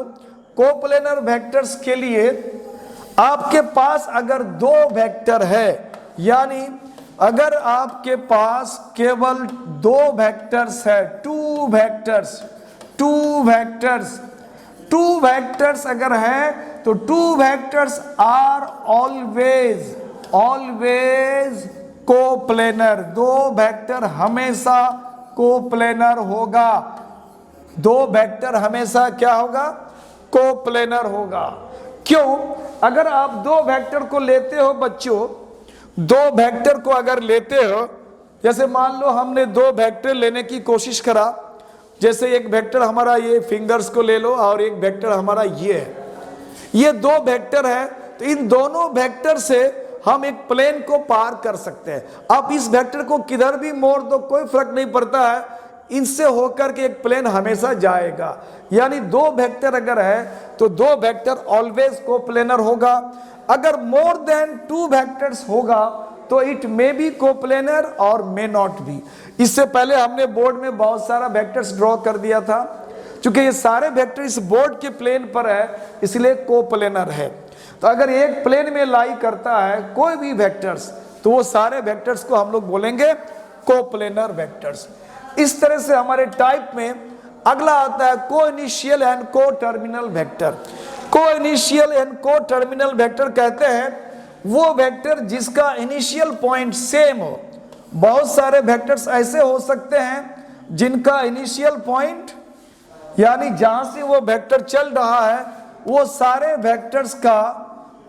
कोप्लेनर वेक्टर्स के लिए आपके पास अगर दो वेक्टर है, यानी अगर आपके पास केवल दो वेक्टर्स है, टू वेक्टर्स अगर है, तो two vectors are always coplanar. दो वेक्टर हमेशा कोप्लेनर होगा, दो वेक्टर हमेशा क्या होगा? कोप्लेनर होगा। क्यों? अगर आप दो वेक्टर को लेते हो बच्चों, दो वेक्टर को अगर लेते हो, जैसे मान लो हमने दो वेक्टर लेने की कोशिश करा, जैसे एक वेक्टर हमारा ये फिंगर्स को ले लो और एक वेक्टर हमारा ये है, ये दो वेक्टर है, तो इन दोनों वेक्टर से हम एक प्लेन को पार कर सकते हैं। अब इस वेक्टर को किधर भी मोड़ दो कोई फर्क नहीं पड़ता है, इनसे होकर के एक प्लेन हमेशा जाएगा। यानी दो वेक्टर अगर है तो दो वेक्टर ऑलवेज कोप्लेनर होगा। अगर मोर देन 2 वेक्टर्स होगा तो इट मे बी कोप्लेनर और मे नॉट बी। इससे पहले हमने बोर्ड में बहुत सारा वेक्टर्स ड्रॉ कर दिया था, क्योंकि ये सारे वेक्टर इस बोर्ड के प्लेन पर है इसलिए कोप्लेनर है। तो अगर एक प्लेन में लाई करता है कोई भी वेक्टर्स तो वो सारे वेक्टर्स को हम लोग बोलेंगे कोप्लेनर वेक्टर्स। इस तरह से हमारे टाइप में अगला आता है को इनिशियल एंड को टर्मिनल वेक्टर। को इनिशियल एंड को टर्मिनल वेक्टर कहते हैं वो वेक्टर जिसका इनिशियल पॉइंट सेम हो। बहुत सारे वेक्टर्स ऐसे हो सकते हैं जिनका इनिशियल पॉइंट यानी जहां से वो वेक्टर चल रहा है वो सारे वेक्टर्स का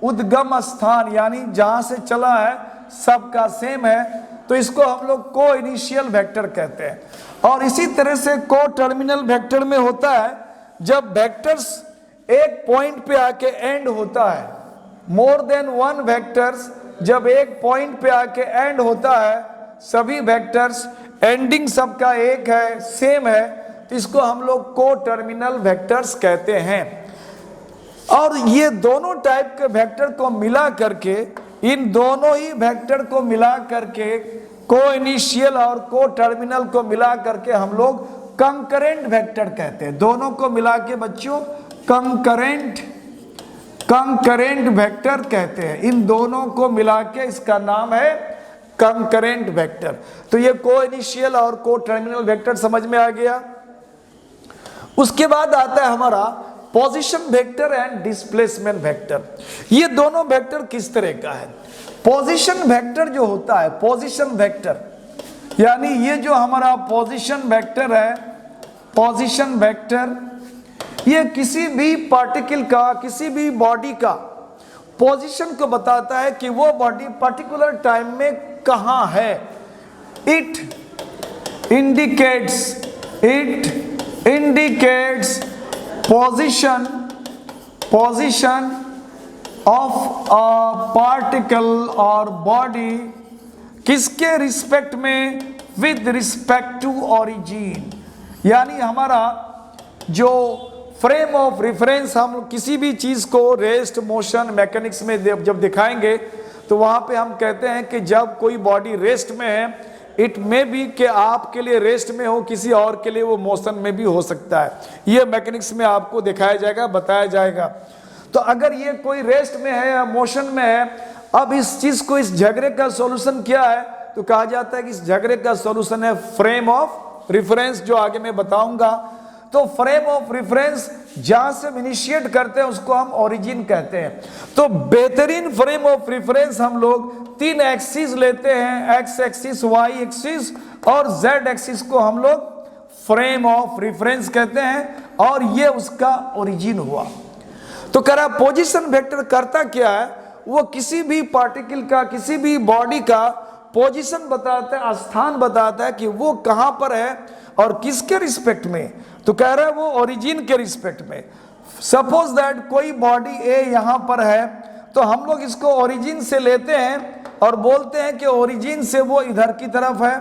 उद्गम स्थान यानी जहां से चला है सबका सेम है, तो इसको हम लोग को इनिशियल वेक्टर कहते हैं। और इसी तरह से को टर्मिनल वेक्टर में होता है जब वेक्टर्स एक पॉइंट पे आके एंड होता है। मोर देन 1 वेक्टर्स जब एक पॉइंट पे आके एंड होता है, सभी वेक्टर्स एंडिंग सबका एक है, सेम है, तो इसको हम लोग को टर्मिनल वेक्टर्स कहते हैं। और ये दोनों टाइप के वेक्टर को मिला करके, इन दोनों ही वेक्टर को मिला करके को इनिशियल और को टर्मिनल को मिला करके हम लोग कंकरेंट वेक्टर कहते हैं। दोनों को मिला के बच्चों कंकरेंट वेक्टर कहते हैं। इन दोनों को मिला के इसका नाम है कंकरेंट वेक्टर। तो ये को इनिशियल और को टर्मिनल वेक्टर समझ में आ गया। उसके बाद आता है हमारा position vector and displacement vector. ये दोनों वेक्टर किस तरह का है? पोजीशन वेक्टर जो होता है, पोजीशन वेक्टर यानी ये जो हमारा पोजीशन वेक्टर है, पोजीशन वेक्टर ये किसी भी पार्टिकल का, किसी भी बॉडी का पोजीशन को बताता है कि वो बॉडी पर्टिकुलर टाइम में कहां है। It indicates position of a particle or body किसके रिस्पेक्ट में? With respect to origin. यानी हमारा जो फ्रेम ऑफ रेफरेंस, हम किसी भी चीज को रेस्ट मोशन मैकेनिक्स में जब दिखाएंगे तो वहां पे हम कहते हैं कि जब कोई बॉडी रेस्ट में है, इट मे बी कि आपके लिए रेस्ट में हो, किसी और के लिए वो मोशन में भी हो सकता है। ये मैकेनिक्स में आपको दिखाया जाएगा, बताया जाएगा। तो अगर ये कोई रेस्ट में है या मोशन में है, अब इस चीज को, इस झगड़े का सॉल्यूशन क्या है? तो कहा जाता है कि इस झगड़े का सॉल्यूशन है फ्रेम ऑफ रेफरेंस, जो आगे मैं बताऊंगा। तो फ्रेम ऑफ रेफरेंस जहां से हम इनिशिएट करते हैं उसको हम ओरिजिन कहते हैं। तो बेहतरीन फ्रेम ऑफ रेफरेंस हम लोग 3 एक्सिस लेते हैं, एक्स एक्सिस, वाई एक्सिस और जेड एक्सिस को हम लोग फ्रेम ऑफ रेफरेंस कहते हैं, और ये उसका ओरिजिन हुआ। तो कह रहा पोजीशन वेक्टर करता क्या है? वो किसी भी पार्टिकल का, किसी भी बॉडी का पोजीशन बताता है, स्थान बताता है कि वो कहां पर है और किसके रिस्पेक्ट में। तो कह रहा है वो ओरिजिन के रिस्पेक्ट में। सपोज दैट कोई बॉडी ए यहां पर है, तो हम लोग इसको ओरिजिन से लेते हैं और बोलते हैं कि ओरिजिन से वो इधर की तरफ है।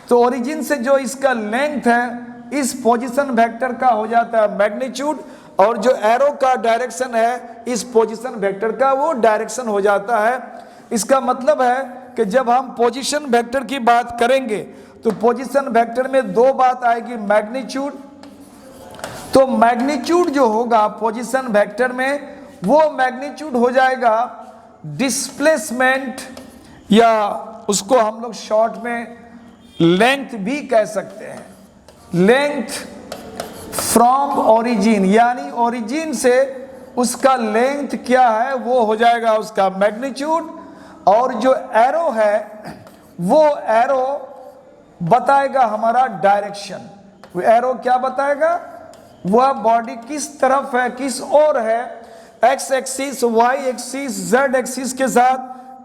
तो ओरिजिन से जो इसका लेंथ है इस पोजीशन वेक्टर का हो जाता है मैग्नीट्यूड, और जो एरो का डायरेक्शन है इस पोजीशन वेक्टर का वो डायरेक्शन हो जाता है। इसका मतलब है कि जब हम पोजीशन वेक्टर की बात करेंगे तो पोजीशन वेक्टर में 2 बात आएगी, मैग्नीट्यूड। तो मैग्नीट्यूड जो होगा पोजीशन वेक्टर में, वो मैग्नीट्यूड हो जाएगा डिस्प्लेसमेंट, या उसको हम लोग शॉर्ट में लेंथ भी कह सकते हैं। लेंथ फ्रॉम ओरिजिन, यानी ओरिजिन से उसका लेंथ क्या है वो हो जाएगा उसका मैग्नीट्यूड। और जो एरो है वो एरो बताएगा हमारा डायरेक्शन। वो एरो क्या बताएगा? वह बॉडी किस तरफ है, किस ओर है, X axis, Y axis, Z axis के साथ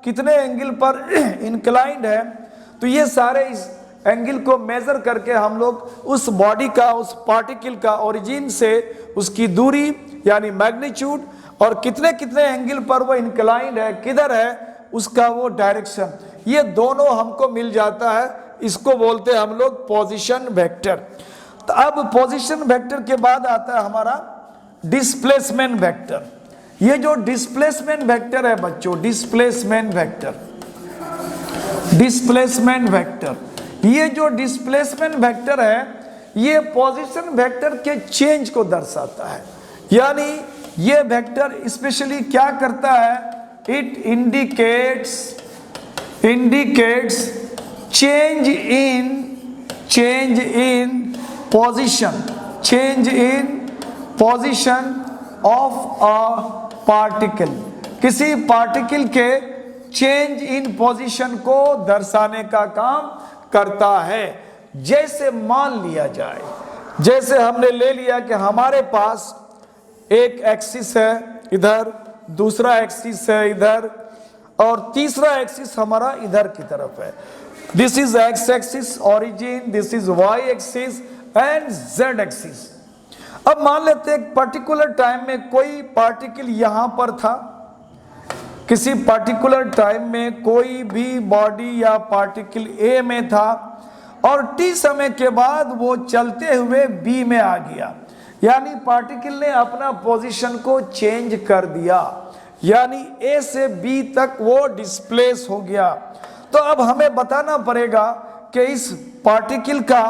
कितने एंगल पर इंक्लाइंड है। तो ये सारे इस एंगल को मेजर करके हम लोग उस बॉडी का, उस पार्टिकल का ओरिजिन से उसकी दूरी यानी मैग्नीट्यूड, और कितने कितने एंगल पर वो इंक्लाइंड है, किधर है, उसका वो डायरेक्शन, ये दोनों हमको मिल जाता है। इसको बोलते हैं हम लोग पोजीशन वेक्टर। तो अब पोजीशन वेक्टर के बाद आता है हमारा डिस्प्लेसमेंट वेक्टर। ये जो डिस्प्लेसमेंट वेक्टर है बच्चों, डिस्प्लेसमेंट वेक्टर, डिस्प्लेसमेंट वेक्टर, ये जो डिस्प्लेसमेंट वेक्टर है ये पोजीशन वेक्टर के चेंज को दर्शाता है। यानी ये वेक्टर स्पेशली क्या करता है, it indicates change in position of a particle, किसी पार्टिकल के चेंज इन पोजीशन को दर्शाने का काम करता है। जैसे मान लिया जाए, जैसे हमने ले लिया कि हमारे पास एक एक्सिस है इधर, दूसरा एक्सिस है इधर, और तीसरा एक्सिस हमारा इधर की तरफ है। This is X axis origin, this is Y axis and Z axis. अब मान लेते हैं एक पर्टिकुलर टाइम में कोई पार्टिकल यहां पर था, किसी पर्टिकुलर टाइम में कोई भी बॉडी या पार्टिकल ए में था और टी समय के बाद वो चलते हुए बी में आ गया, यानी पार्टिकल ने अपना पोजीशन को चेंज कर दिया, यानी ए से बी तक वो डिस्प्लेस हो गया। तो अब हमें बताना पड़ेगा कि इस पार्टिकल का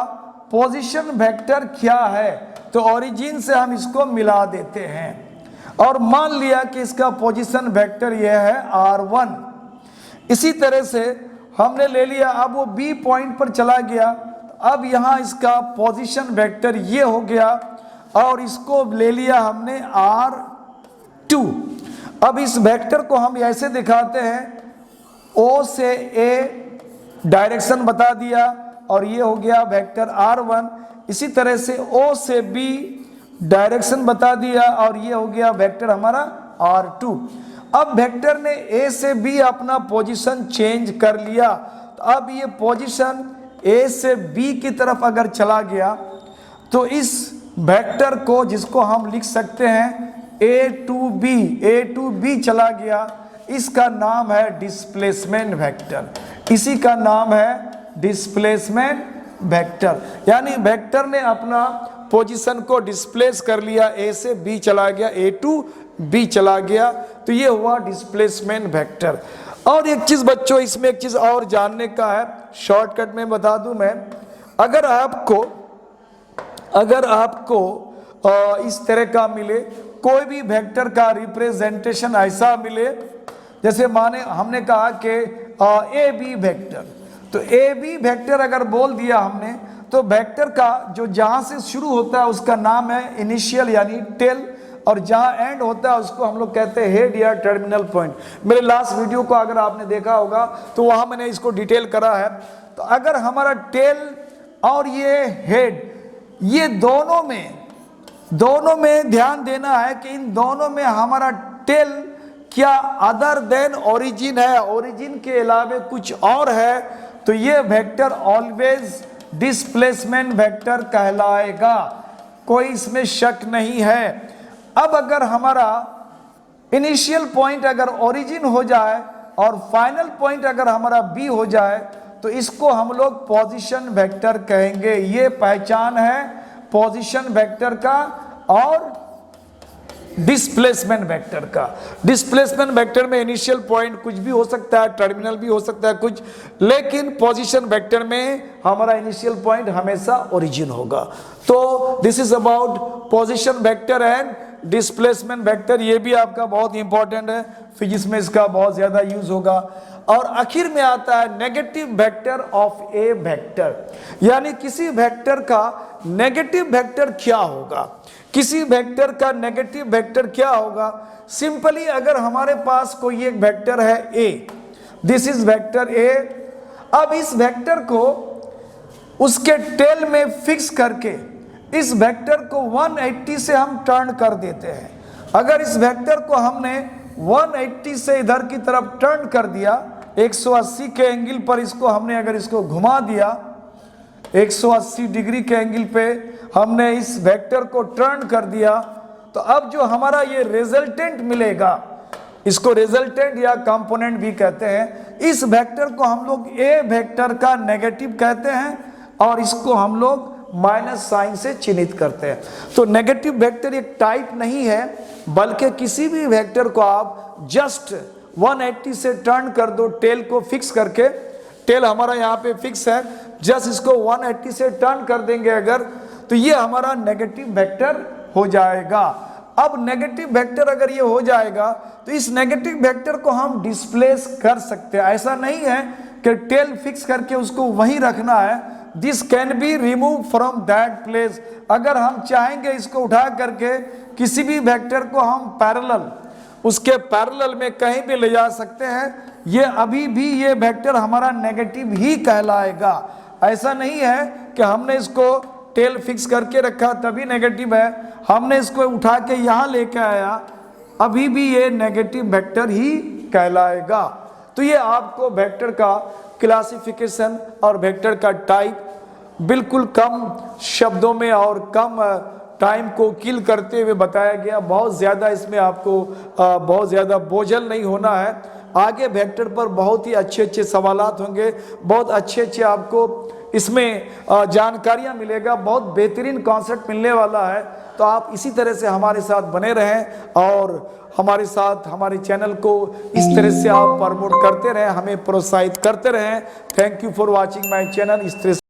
पोजीशन वेक्टर क्या है। तो ओरिजिन से हम इसको मिला देते हैं और मान लिया कि इसका पोजीशन वेक्टर यह है R1। इसी तरह से हमने ले लिया, अब वो बी पॉइंट पर चला गया, अब यहाँ इसका पोजीशन वेक्टर ये हो गया और इसको ले लिया हमने R2। अब इस वेक्टर को हम ऐसे दिखाते हैं, O से A डायरेक्शन बता दिया और ये हो गया वेक्टर R1। इसी तरह से O से B डायरेक्शन बता दिया और ये हो गया वेक्टर हमारा R2। अब वेक्टर ने A से B अपना पोजीशन चेंज कर लिया, तो अब ये पोजीशन A से B की तरफ अगर चला गया तो इस वेक्टर को, जिसको हम लिख सकते हैं A to B चला गया, इसका नाम है डिस्प्लेसमेंट वेक्टर। इसी का नाम है डिस्प्लेसमेंट वेक्टर, यानी वेक्टर ने अपना पोजीशन को डिस्प्लेस कर लिया, ए से बी चला गया, A to B चला गया, तो ये हुआ डिस्प्लेसमेंट वेक्टर। और एक चीज बच्चों, इसमें एक चीज और जानने का है, शॉर्टकट में बता दूं मैं, अगर आपको इस तरह का मिले, कोई भी वेक्टर का रिप्रेजेंटेशन ऐसा मिले, जैसे माने हमने कहा कि ए बी वेक्टर, तो ए बी वेक्टर अगर बोल दिया हमने, तो वेक्टर का जो जहां से शुरू होता है उसका नाम है इनिशियल यानी टेल, और जहां एंड होता है उसको हम लोग कहते हैं हेड या टर्मिनल पॉइंट। मेरे लास्ट वीडियो को अगर आपने देखा होगा तो वहां मैंने इसको डिटेल करा है। तो अगर हमारा टेल और ये हेड, ये दोनों में ध्यान देना है कि इन दोनों में हमारा टेल क्या अदर देन ओरिजिन है, ओरिजिन के अलावे कुछ और है, तो ये वेक्टर ऑलवेज डिस्प्लेसमेंट वेक्टर कहलाएगा, कोई इसमें शक नहीं है। अब अगर हमारा इनिशियल पॉइंट अगर ओरिजिन हो जाए और फाइनल पॉइंट अगर हमारा बी हो जाए तो इसको हम लोग पोजीशन वेक्टर कहेंगे। ये पहचान है पोजीशन वेक्टर का और डिस्प्लेसमेंट वेक्टर का। डिस्प्लेसमेंट वेक्टर में इनिशियल पॉइंट कुछ भी हो सकता है, टर्मिनल भी हो सकता है कुछ, लेकिन पोजीशन वेक्टर में हमारा इनिशियल पॉइंट हमेशा ओरिजिन होगा। तो this is about position vector and displacement vector. ये भी आपका बहुत इंपॉर्टेंट है, फिजिक्स में इसका बहुत ज्यादा यूज होगा। और आखिर में आता है negative vector of A vector, यानी किसी वेक्टर का नेगेटिव वेक्टर क्या होगा। किसी वेक्टर का नेगेटिव वेक्टर क्या होगा, सिंपली अगर हमारे पास कोई एक वेक्टर है ए, दिस इज वेक्टर ए, अब इस वेक्टर को उसके टेल में फिक्स करके इस वेक्टर को 180 से हम टर्न कर देते हैं। अगर इस वेक्टर को हमने 180 से इधर की तरफ टर्न कर दिया, 180 के एंगल पर इसको हमने अगर इसको घुमा दिया, 180 डिग्री के एंगल पे हमने इस वेक्टर को टर्न कर दिया, तो अब जो हमारा ये रिजल्टेंट मिलेगा, इसको रिजल्टेंट या कंपोनेंट भी कहते हैं, इस वेक्टर को हम लोग ए वेक्टर का नेगेटिव कहते हैं और इसको हम लोग माइनस साइन से चिन्हित करते हैं। तो नेगेटिव वेक्टर एक टाइप नहीं है, बल्कि किसी भी वेक्टर को आप जस्ट 180 से टर्न कर दो, टेल को फिक्स करके, टेल हमारा यहाँ पे फिक्स है, जस्ट इसको 180 से टर्न कर देंगे अगर, तो ये हमारा नेगेटिव वेक्टर हो जाएगा। अब नेगेटिव वेक्टर अगर ये हो जाएगा तो इस नेगेटिव वेक्टर को हम डिस्प्लेस कर सकते हैं। ऐसा नहीं है कि टेल फिक्स करके उसको वहीं रखना है, this can be remove from that place. अगर हम चाहेंगे इसको उठा करके किसी भी वेक्टर को हम पैरेलल, उसके पैरेलल में कहीं भी ले जा सकते हैं, ये अभी भी ये वेक्टर हमारा नेगेटिव ही कहलाएगा। ऐसा नहीं है कि हमने इसको टेल फिक्स करके रखा तभी नेगेटिव है, हमने इसको उठा के यहाँ लेके आया, अभी भी ये नेगेटिव वेक्टर ही कहलाएगा। तो ये आपको वेक्टर का क्लासिफिकेशन और वेक्टर का टाइप बिल्कुल कम शब्दों में और कम टाइम को किल करते हुए बताया गया। बहुत ज़्यादा इसमें आपको बहुत ज़्यादा बोझल नहीं होना है। आगे वेक्टर पर बहुत ही अच्छे अच्छे सवालात होंगे, बहुत अच्छे अच्छे आपको इसमें जानकारियाँ मिलेगा, बहुत बेहतरीन कॉन्सेप्ट मिलने वाला है। तो आप इसी तरह से हमारे साथ बने रहें और हमारे साथ हमारे चैनल को इस तरह से आप प्रमोट करते रहें, हमें प्रोत्साहित करते रहें। Thank you for watching my channel. इस तरह से